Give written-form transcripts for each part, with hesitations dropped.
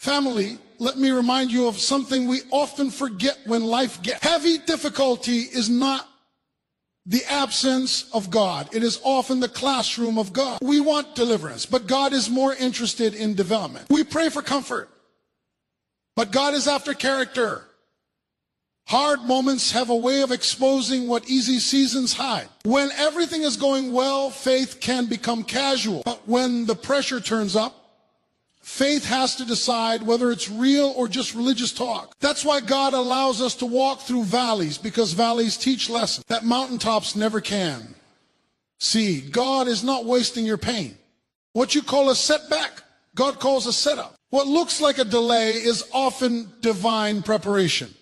Family, let me remind you of something we often forget when life gets heavy. Difficulty is not the absence of God. It is often the classroom of God. We want deliverance, but God is more interested in development. We pray for comfort, but God is after character. Hard moments have a way of exposing what easy seasons hide. When everything is going well, faith can become casual. But when the pressure turns up, faith has to decide whether it's real or just religious talk. That's why God allows us to walk through valleys, because valleys teach lessons that mountaintops never can. See, God is not wasting your pain. What you call a setback, God calls a setup. What looks like a delay is often divine preparation.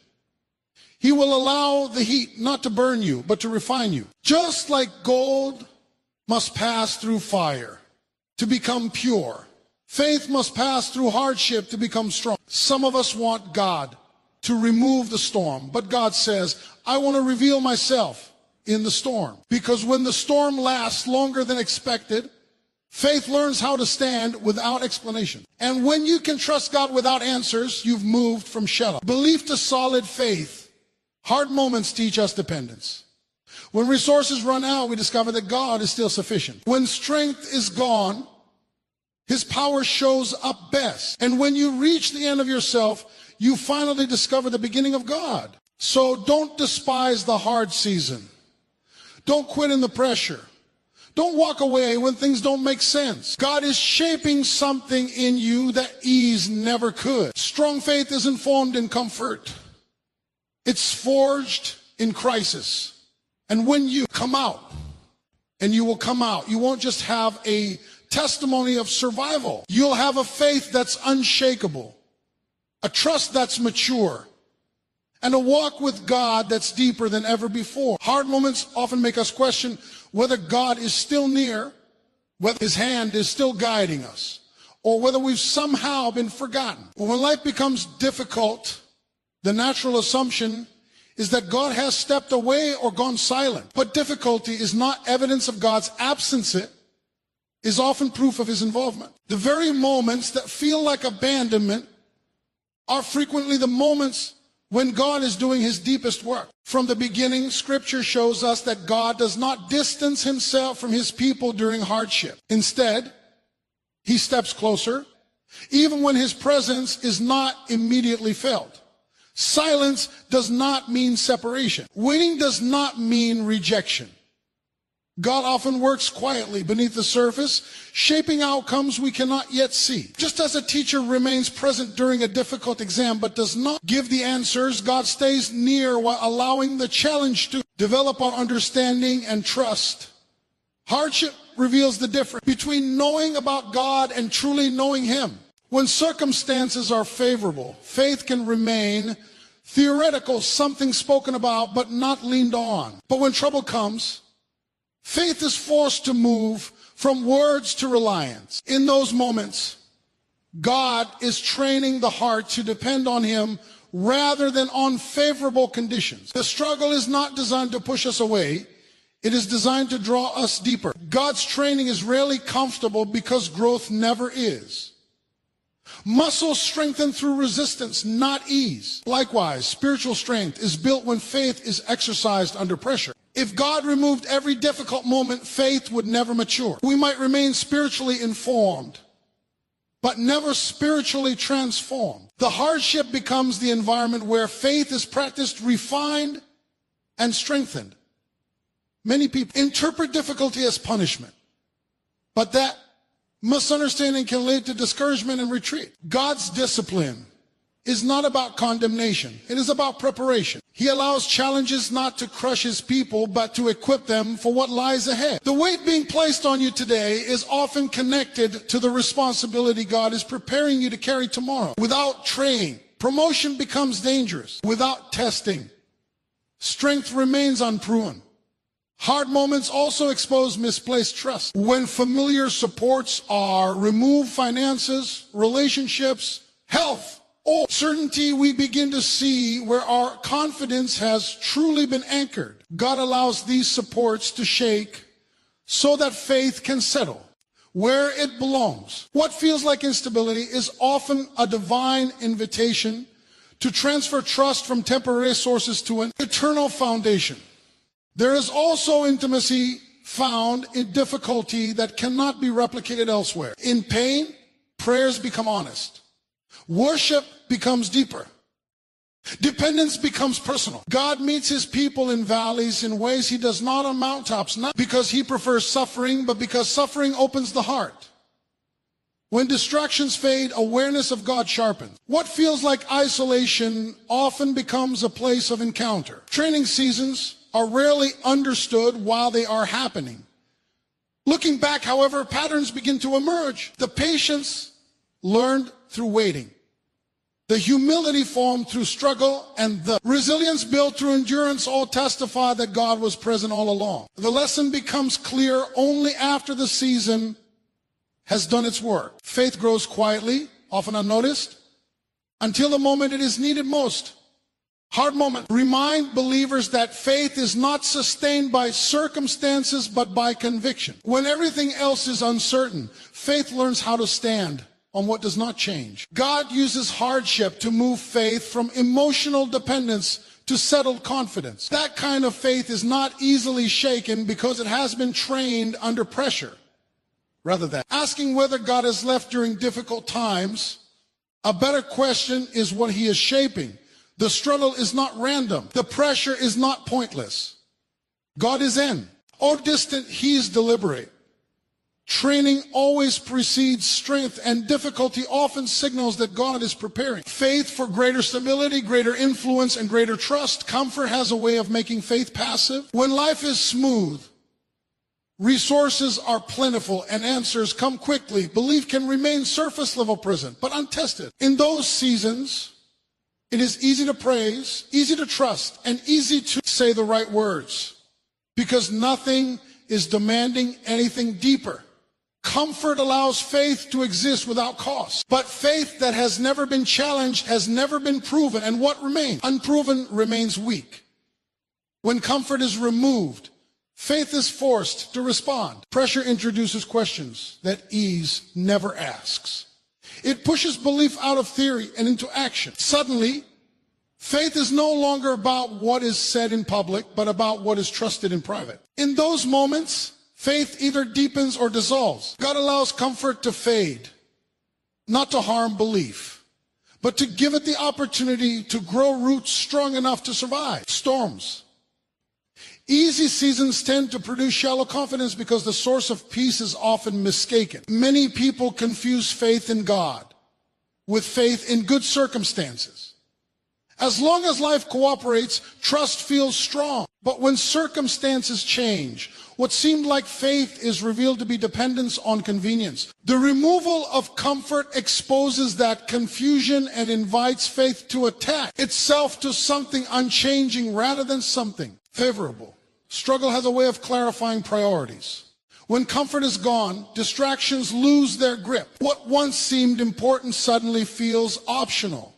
He will allow the heat not to burn you, but to refine you. Just like gold must pass through fire to become pure, faith must pass through hardship to become strong. Some of us want God to remove the storm, but God says, I want to reveal myself in the storm. Because when the storm lasts longer than expected, faith learns how to stand without explanation. And when you can trust God without answers, you've moved from shallow belief to solid faith. Hard moments teach us dependence. When resources run out, we discover that God is still sufficient. When strength is gone, His power shows up best. And when you reach the end of yourself, you finally discover the beginning of God. So don't despise the hard season. Don't quit in the pressure. Don't walk away when things don't make sense. God is shaping something in you that ease never could. Strong faith isn't formed in comfort. It's forged in crisis. And when you come out, and you will come out, you won't just have a testimony of survival. You'll have a faith that's unshakable, a trust that's mature, and a walk with God that's deeper than ever before. Hard moments often make us question whether God is still near, whether His hand is still guiding us, or whether we've somehow been forgotten. But when life becomes difficult, the natural assumption is that God has stepped away or gone silent. But difficulty is not evidence of God's absence. It is often proof of His involvement. The very moments that feel like abandonment are frequently the moments when God is doing His deepest work. From the beginning, Scripture shows us that God does not distance Himself from His people during hardship. Instead, He steps closer, even when His presence is not immediately felt. Silence does not mean separation. Waiting does not mean rejection. God often works quietly beneath the surface, shaping outcomes we cannot yet see. Just as a teacher remains present during a difficult exam but does not give the answers, God stays near while allowing the challenge to develop our understanding and trust. Hardship reveals the difference between knowing about God and truly knowing Him. When circumstances are favorable, faith can remain theoretical, something spoken about but not leaned on. But when trouble comes, faith is forced to move from words to reliance. In those moments, God is training the heart to depend on Him rather than on favorable conditions. The struggle is not designed to push us away. It is designed to draw us deeper. God's training is rarely comfortable because growth never is. Muscles strengthen through resistance, not ease. Likewise, spiritual strength is built when faith is exercised under pressure. If God removed every difficult moment, faith would never mature. We might remain spiritually informed, but never spiritually transformed. The hardship becomes the environment where faith is practiced, refined, and strengthened. Many people interpret difficulty as punishment, but that misunderstanding can lead to discouragement and retreat. God's discipline is not about condemnation. It is about preparation. He allows challenges not to crush His people, but to equip them for what lies ahead. The weight being placed on you today is often connected to the responsibility God is preparing you to carry tomorrow. Without training, promotion becomes dangerous. Without testing, strength remains unproven. Hard moments also expose misplaced trust. When familiar supports are removed, finances, relationships, health, or certainty, we begin to see where our confidence has truly been anchored. God allows these supports to shake so that faith can settle. where it belongs. What feels like instability is often a divine invitation to transfer trust from temporary sources to an eternal foundation. There is also intimacy found in difficulty that cannot be replicated elsewhere. In pain, prayers become honest. Worship becomes deeper. Dependence becomes personal. God meets his people in valleys in ways he does not on mountaintops, not because he prefers suffering, but because suffering opens the heart. When distractions fade, awareness of God sharpens. What feels like isolation often becomes a place of encounter. Training seasons are rarely understood while they are happening. Looking back, however, patterns begin to emerge. The patience learned through waiting. The humility formed through struggle, and the resilience built through endurance all testify that God was present all along. The lesson becomes clear only after the season has done its work. Faith grows quietly, often unnoticed, until the moment it is needed most. Hard moment. Remind believers that faith is not sustained by circumstances, but by conviction. When everything else is uncertain, faith learns how to stand on what does not change. God uses hardship to move faith from emotional dependence to settled confidence. That kind of faith is not easily shaken because it has been trained under pressure. Rather than asking whether God has left during difficult times, a better question is what he is shaping. The struggle is not random. The pressure is not pointless. God is in. Or distant, he is deliberate. Training always precedes strength, and difficulty often signals that God is preparing. Faith for greater stability, greater influence, and greater trust. Comfort has a way of making faith passive. When life is smooth, resources are plentiful, and answers come quickly, belief can remain surface level present, but untested. In those seasons, it is easy to praise, easy to trust, and easy to say the right words, because nothing is demanding anything deeper. Comfort allows faith to exist without cost. But faith that has never been challenged has never been proven. And what remains? Unproven remains weak. When comfort is removed, faith is forced to respond. Pressure introduces questions that ease never asks. It pushes belief out of theory and into action. Suddenly, faith is no longer about what is said in public, but about what is trusted in private. In those moments, faith either deepens or dissolves. God allows comfort to fade, not to harm belief, but to give it the opportunity to grow roots strong enough to survive storms. Easy seasons tend to produce shallow confidence because the source of peace is often mistaken. Many people confuse faith in God with faith in good circumstances. As long as life cooperates, trust feels strong. But when circumstances change, what seemed like faith is revealed to be dependence on convenience. The removal of comfort exposes that confusion and invites faith to attach itself to something unchanging rather than something favorable. Struggle has a way of clarifying priorities. When comfort is gone, distractions lose their grip. What once seemed important suddenly feels optional.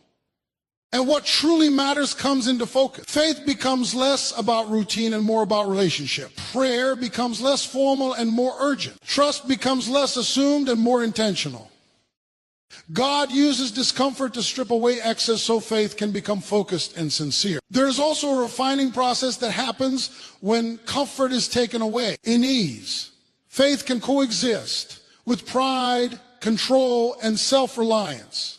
And what truly matters comes into focus. Faith becomes less about routine and more about relationship. Prayer becomes less formal and more urgent. Trust becomes less assumed and more intentional. God uses discomfort to strip away excess so faith can become focused and sincere. There is also a refining process that happens when comfort is taken away. In ease, faith can coexist with pride, control, and self-reliance.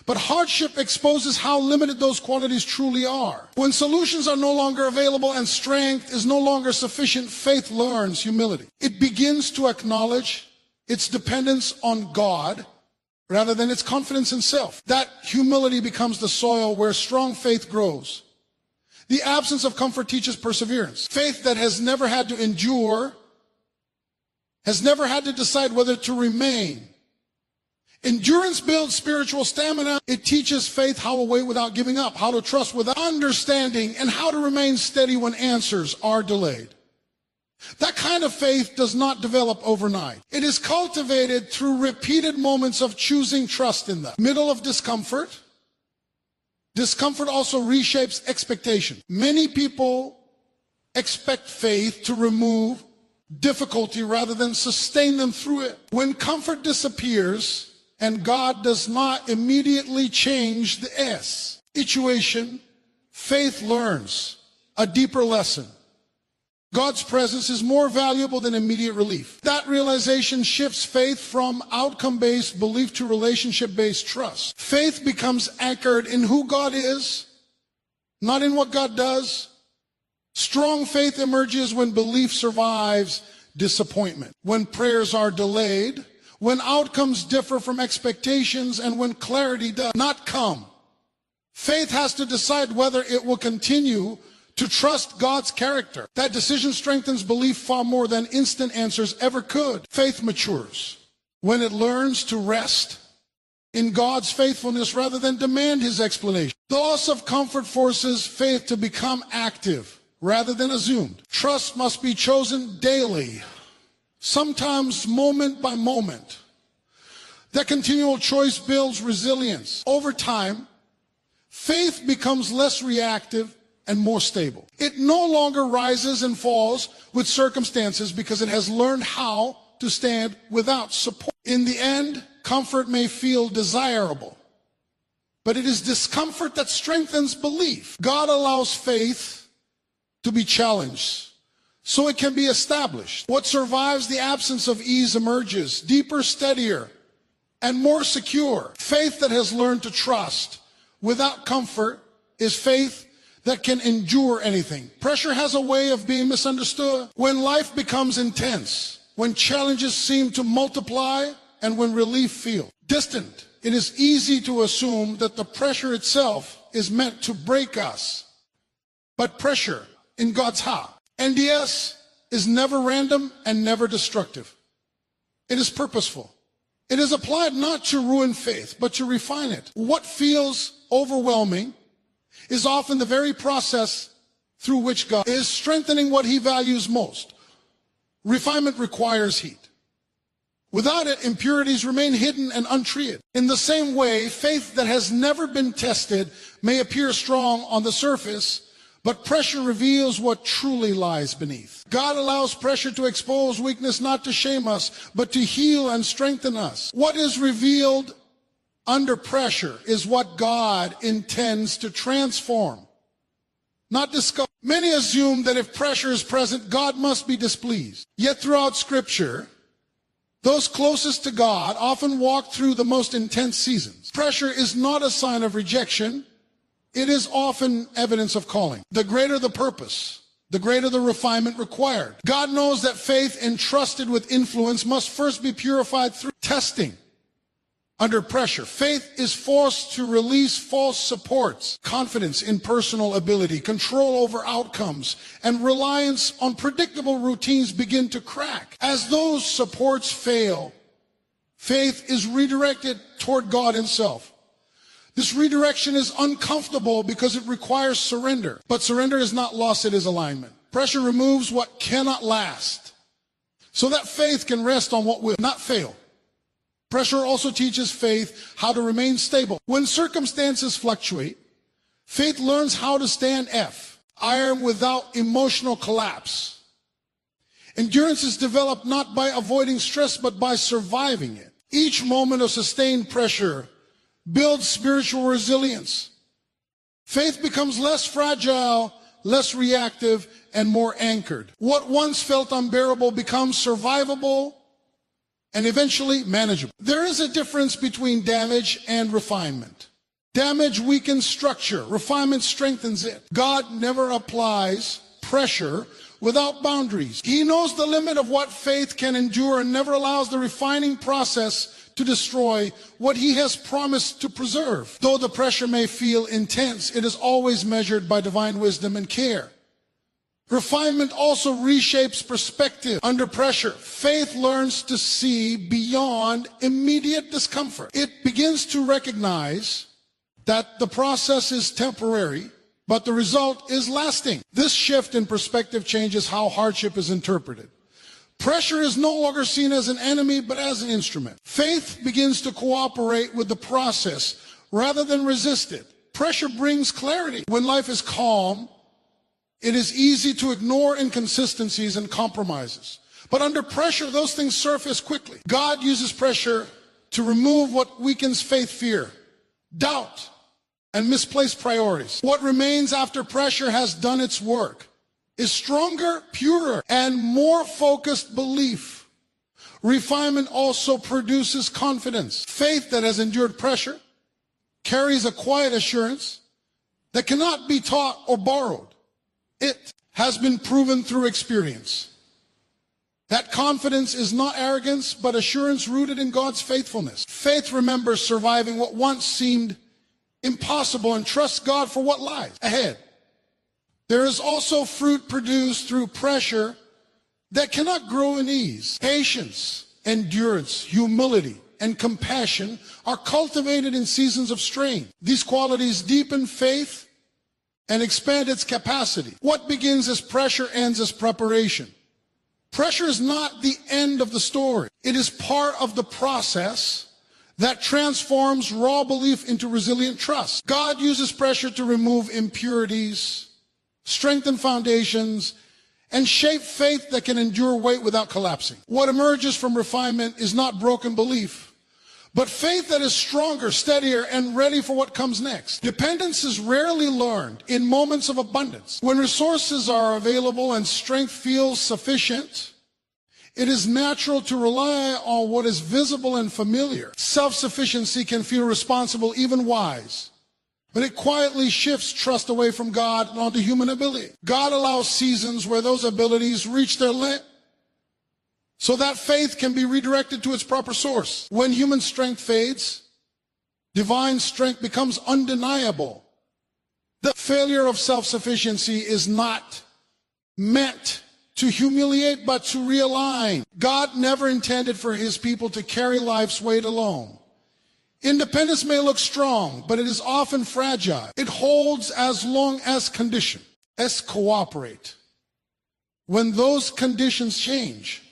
But hardship exposes how limited those qualities truly are. When solutions are no longer available and strength is no longer sufficient, faith learns humility. It begins to acknowledge its dependence on God rather than its confidence in self. That humility becomes the soil where strong faith grows. The absence of comfort teaches perseverance. Faith that has never had to endure, has never had to decide whether to remain. Endurance builds spiritual stamina. It teaches faith how to wait without giving up, how to trust without understanding, and how to remain steady when answers are delayed. That kind of faith does not develop overnight. It is cultivated through repeated moments of choosing trust in the middle of discomfort. Discomfort also reshapes expectation. Many people expect faith to remove difficulty rather than sustain them through it. When comfort disappears and God does not immediately change the situation, faith learns a deeper lesson. God's presence is more valuable than immediate relief. That realization shifts faith from outcome-based belief to relationship-based trust. Faith becomes anchored in who God is, not in what God does. Strong faith emerges when belief survives disappointment, when prayers are delayed, when outcomes differ from expectations, and when clarity does not come. Faith has to decide whether it will continue to trust God's character. That decision strengthens belief far more than instant answers ever could. Faith matures when it learns to rest in God's faithfulness rather than demand his explanation. The loss of comfort forces faith to become active rather than assumed. Trust must be chosen daily, sometimes moment by moment. That continual choice builds resilience. Over time, faith becomes less reactive and more stable. It no longer rises and falls with circumstances because it has learned how to stand without support. In the end, comfort may feel desirable, but it is discomfort that strengthens belief. God allows faith to be challenged so it can be established. What survives the absence of ease emerges, deeper, steadier, and more secure. Faith that has learned to trust without comfort is faith that can endure anything. Pressure has a way of being misunderstood. When life becomes intense, when challenges seem to multiply, and when relief feels distant, it is easy to assume that the pressure itself is meant to break us. But pressure in God's heart, NDS, is never random and never destructive. It is purposeful. It is applied not to ruin faith, but to refine it. What feels overwhelming is often the very process through which God is strengthening what he values most. Refinement requires heat. Without it, impurities remain hidden and untreated. In the same way, faith that has never been tested may appear strong on the surface, but pressure reveals what truly lies beneath. God allows pressure to expose weakness, not to shame us, but to heal and strengthen us. What is revealed under pressure is what God intends to transform, not discover. Many assume that if pressure is present, God must be displeased. Yet throughout Scripture, those closest to God often walk through the most intense seasons. Pressure is not a sign of rejection. It is often evidence of calling. The greater the purpose, the greater the refinement required. God knows that faith entrusted with influence must first be purified through testing. Under pressure, faith is forced to release false supports, confidence in personal ability, control over outcomes, and reliance on predictable routines begin to crack. As those supports fail, faith is redirected toward God himself. This redirection is uncomfortable because it requires surrender. But surrender is not loss, it is alignment. Pressure removes what cannot last, so that faith can rest on what will not fail. Pressure also teaches faith how to remain stable. When circumstances fluctuate, faith learns how to stand iron without emotional collapse. Endurance is developed not by avoiding stress, but by surviving it. Each moment of sustained pressure builds spiritual resilience. Faith becomes less fragile, less reactive, and more anchored. What once felt unbearable becomes survivable and eventually manageable. There is a difference between damage and refinement. Damage weakens structure, refinement strengthens it. God never applies pressure without boundaries. He knows the limit of what faith can endure and never allows the refining process to destroy what he has promised to preserve. Though the pressure may feel intense, it is always measured by divine wisdom and care. Refinement also reshapes perspective. Under pressure, faith learns to see beyond immediate discomfort. It begins to recognize that the process is temporary, but the result is lasting. This shift in perspective changes how hardship is interpreted. Pressure is no longer seen as an enemy, but as an instrument. Faith begins to cooperate with the process rather than resist it. Pressure brings clarity. When life is calm, it is easy to ignore inconsistencies and compromises. But under pressure, those things surface quickly. God uses pressure to remove what weakens faith, fear, doubt, and misplaced priorities. What remains after pressure has done its work is stronger, purer, and more focused belief. Refinement also produces confidence. Faith that has endured pressure carries a quiet assurance that cannot be taught or borrowed. It has been proven through experience. That confidence is not arrogance, but assurance rooted in God's faithfulness. Faith remembers surviving what once seemed impossible and trusts God for what lies ahead. There is also fruit produced through pressure that cannot grow in ease. Patience, endurance, humility, and compassion are cultivated in seasons of strain. These qualities deepen faith and expand its capacity. What begins as pressure ends as preparation. Pressure is not the end of the story. It is part of the process that transforms raw belief into resilient trust. God uses pressure to remove impurities, strengthen foundations, and shape faith that can endure weight without collapsing. What emerges from refinement is not broken belief, but faith that is stronger, steadier, and ready for what comes next. Dependence is rarely learned in moments of abundance. When resources are available and strength feels sufficient, it is natural to rely on what is visible and familiar. Self-sufficiency can feel responsible, even wise, but it quietly shifts trust away from God and onto human ability. God allows seasons where those abilities reach their limit so that faith can be redirected to its proper source. When human strength fades, divine strength becomes undeniable. The failure of self-sufficiency is not meant to humiliate, but to realign. God never intended for his people to carry life's weight alone. Independence may look strong, but it is often fragile. It holds as long as conditions cooperate. When those conditions change,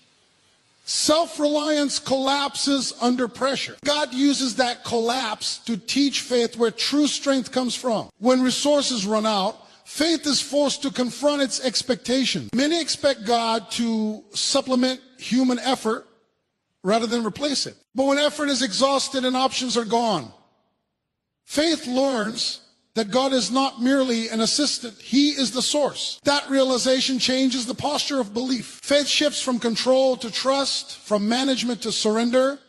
self-reliance collapses under pressure. God uses that collapse to teach faith where true strength comes from. When resources run out, faith is forced to confront its expectations. Many expect God to supplement human effort rather than replace it. But when effort is exhausted and options are gone, faith learns that God is not merely an assistant, he is the source. That realization changes the posture of belief. Faith shifts from control to trust, from management to surrender.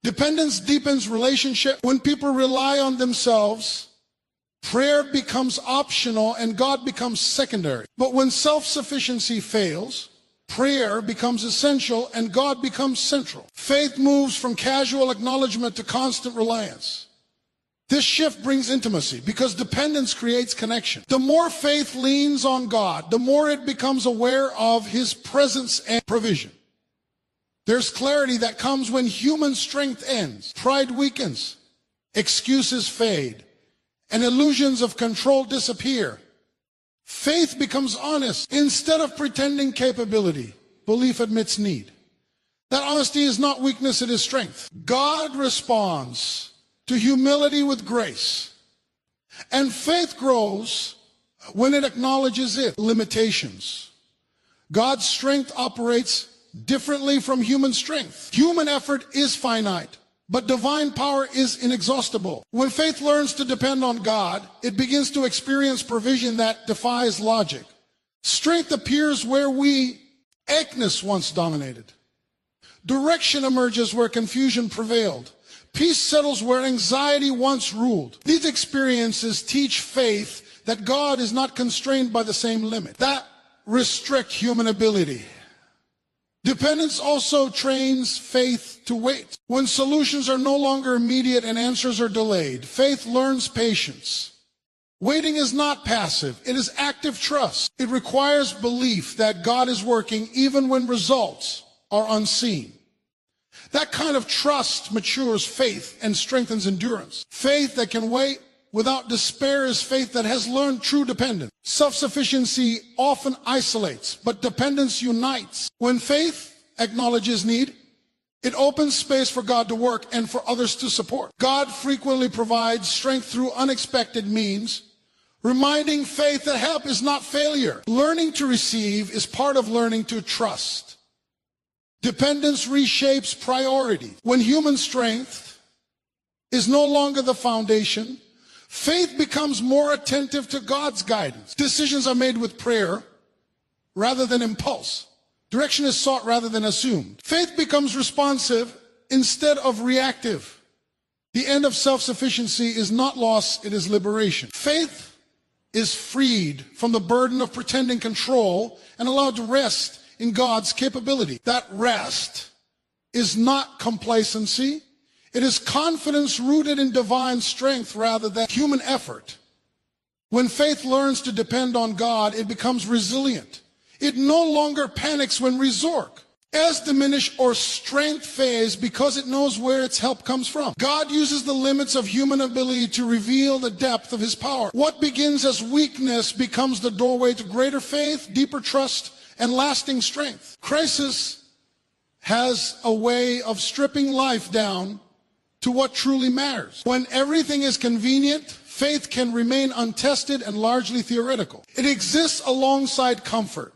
Dependence deepens relationship. When people rely on themselves, prayer becomes optional and God becomes secondary. But when self-sufficiency fails, prayer becomes essential and God becomes central. Faith moves from casual acknowledgement to constant reliance. This shift brings intimacy because dependence creates connection. The more faith leans on God, the more it becomes aware of his presence and provision. There's clarity that comes when human strength ends, pride weakens, excuses fade, and illusions of control disappear. Faith becomes honest. Instead of pretending capability, belief admits need. That honesty is not weakness, it is strength. God responds to humility with grace. And faith grows when it acknowledges its limitations. God's strength operates differently from human strength. Human effort is finite, but divine power is inexhaustible. When faith learns to depend on God, it begins to experience provision that defies logic. Strength appears where weakness once dominated. Direction emerges where confusion prevailed. Peace settles where anxiety once ruled. These experiences teach faith that God is not constrained by the same limit that restrict human ability. Dependence also trains faith to wait. When solutions are no longer immediate and answers are delayed, faith learns patience. Waiting is not passive, it is active trust. It requires belief that God is working even when results are unseen. That kind of trust matures faith and strengthens endurance. Faith that can wait without despair is faith that has learned true dependence. Self-sufficiency often isolates, but dependence unites. When faith acknowledges need, it opens space for God to work and for others to support. God frequently provides strength through unexpected means, reminding faith that help is not failure. Learning to receive is part of learning to trust. Dependence reshapes priority. When human strength is no longer the foundation, faith becomes more attentive to God's guidance. Decisions are made with prayer rather than impulse. Direction is sought rather than assumed. Faith becomes responsive instead of reactive. The end of self-sufficiency is not loss, it is liberation. Faith is freed from the burden of pretending control and allowed to rest in God's capability. That rest is not complacency. It is confidence rooted in divine strength rather than human effort. When faith learns to depend on God, it becomes resilient. It no longer panics when resource as diminish or strength phase because it knows where its help comes from. God uses the limits of human ability to reveal the depth of his power. What begins as weakness becomes the doorway to greater faith, deeper trust, and lasting strength. Crisis has a way of stripping life down to what truly matters. When everything is convenient, faith can remain untested and largely theoretical. It exists alongside comfort,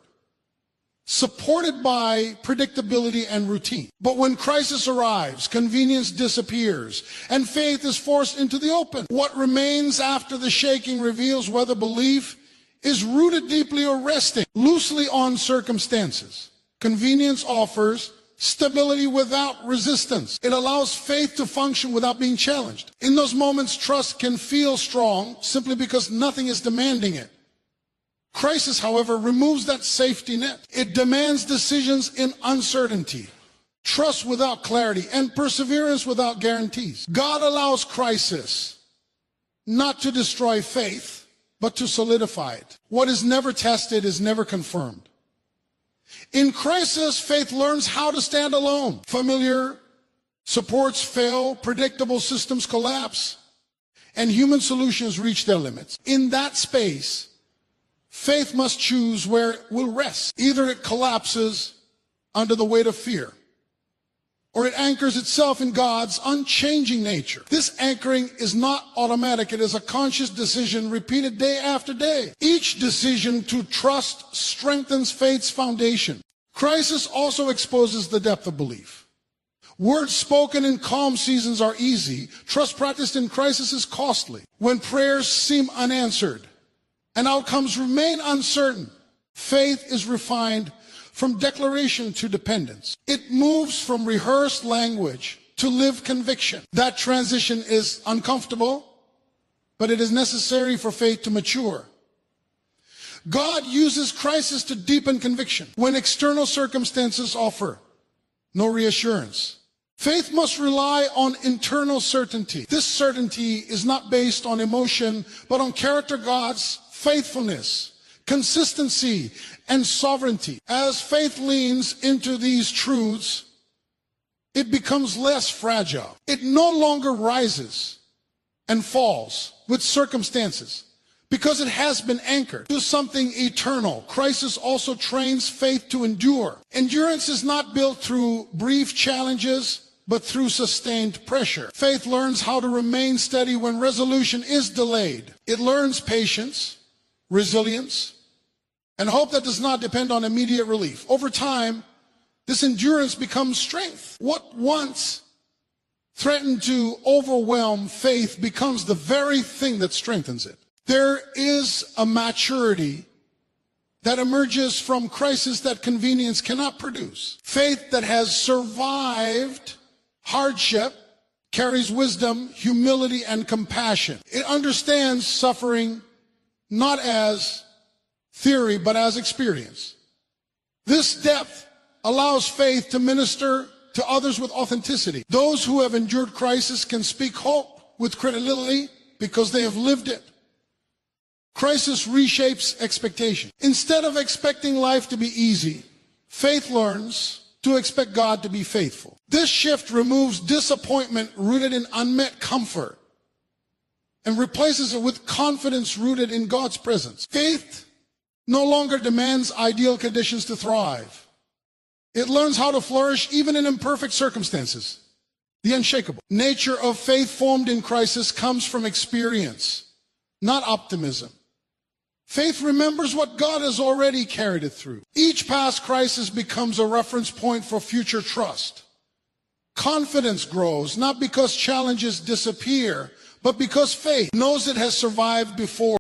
supported by predictability and routine. But when crisis arrives, convenience disappears, and faith is forced into the open. What remains after the shaking reveals whether belief is rooted deeply or resting loosely on circumstances. Convenience offers stability without resistance. It allows faith to function without being challenged. In those moments, trust can feel strong simply because nothing is demanding it. Crisis, however, removes that safety net. It demands decisions in uncertainty, trust without clarity, and perseverance without guarantees. God allows crisis not to destroy faith, but to solidify it. What is never tested is never confirmed. In crisis, faith learns how to stand alone. Familiar supports fail, predictable systems collapse, and human solutions reach their limits. In that space, faith must choose where it will rest. Either it collapses under the weight of fear, or it anchors itself in God's unchanging nature. This anchoring is not automatic. It is a conscious decision repeated day after day. Each decision to trust strengthens faith's foundation. Crisis also exposes the depth of belief. Words spoken in calm seasons are easy. Trust practiced in crisis is costly. When prayers seem unanswered and outcomes remain uncertain, faith is refined from declaration to dependence. It moves from rehearsed language to lived conviction. That transition is uncomfortable, but it is necessary for faith to mature. God uses crisis to deepen conviction. When external circumstances offer no reassurance, faith must rely on internal certainty. This certainty is not based on emotion, but on character, God's faithfulness, consistency, and sovereignty. As faith leans into these truths, it becomes less fragile. It no longer rises and falls with circumstances because it has been anchored to something eternal. Crisis also trains faith to endure. Endurance is not built through brief challenges, but through sustained pressure. Faith learns how to remain steady when resolution is delayed. It learns patience, resilience, and hope that does not depend on immediate relief. Over time, this endurance becomes strength. What once threatened to overwhelm faith becomes the very thing that strengthens it. There is a maturity that emerges from crisis that convenience cannot produce. Faith that has survived hardship carries wisdom, humility, and compassion. It understands suffering not as theory, but as experience. This depth allows faith to minister to others with authenticity. Those who have endured crisis can speak hope with credibility because they have lived it. Crisis reshapes expectation. Instead of expecting life to be easy, faith learns to expect God to be faithful. This shift removes disappointment rooted in unmet comfort and replaces it with confidence rooted in God's presence. Faith no longer demands ideal conditions to thrive. It learns how to flourish even in imperfect circumstances. The unshakable nature of faith formed in crisis comes from experience, not optimism. Faith remembers what God has already carried it through. Each past crisis becomes a reference point for future trust. Confidence grows, not because challenges disappear, but because faith knows it has survived before.